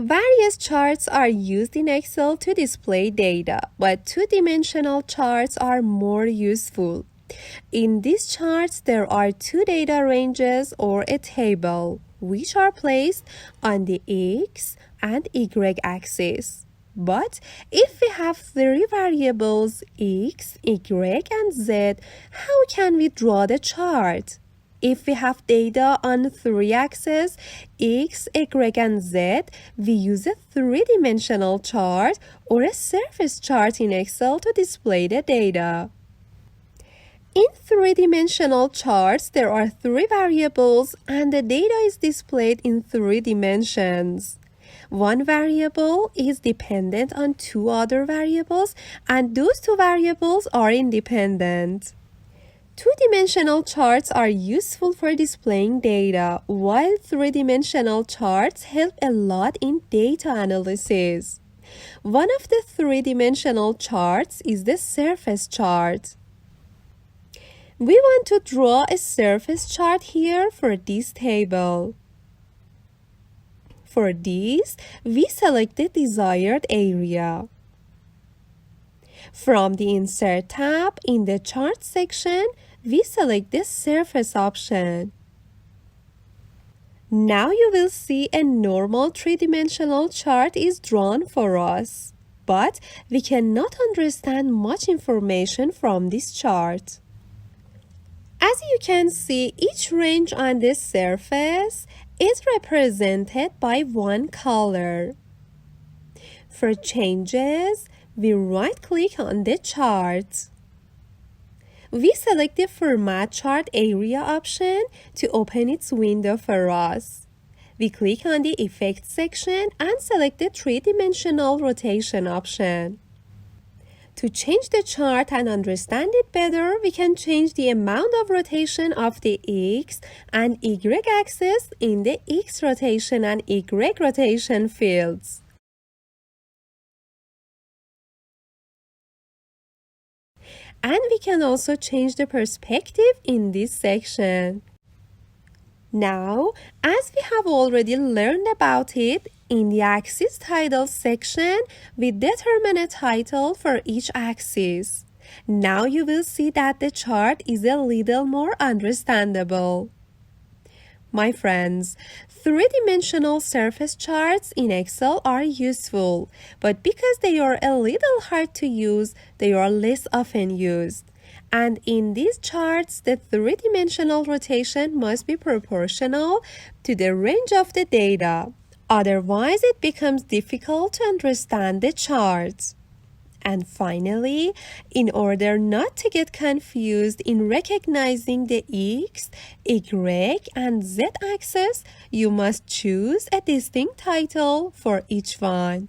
Various charts are used in Excel to display data, but two-dimensional charts are more useful. In these charts, there are two data ranges or a table, which are placed on the X and Y axis. But if we have three variables X, Y, and Z, how can we draw the chart? If we have data on three axes, X, Y, and Z, we use a three-dimensional chart or a surface chart in Excel to display the data. In three-dimensional charts, there are three variables and the data is displayed in three dimensions. One variable is dependent on two other variables, and those two variables are independent. Two-dimensional charts are useful for displaying data, while three-dimensional charts help a lot in data analysis. One of the three-dimensional charts is the surface chart. We want to draw a surface chart here for this table. For this, we select the desired area. From the Insert tab in the Chart section, we select the Surface option. Now you will see a normal three-dimensional chart is drawn for us, but we cannot understand much information from this chart. As you can see, each range on this surface is represented by one color. For changes, we right-click on the chart. We select the Format Chart Area option to open its window for us. We click on the Effects section and select the three-dimensional rotation option. To change the chart and understand it better, we can change the amount of rotation of the X and Y axis in the X rotation and Y rotation fields. And we can also change the perspective in this section. Now, as we have already learned about it, in the Axis Title section, we determine a title for each axis. Now you will see that the chart is a little more understandable. My friends, three-dimensional surface charts in Excel are useful, but because they are a little hard to use, they are less often used. And in these charts, the three-dimensional rotation must be proportional to the range of the data. Otherwise, it becomes difficult to understand the chart. And finally, in order not to get confused in recognizing the X, Y, and Z axis, you must choose a distinct title for each one.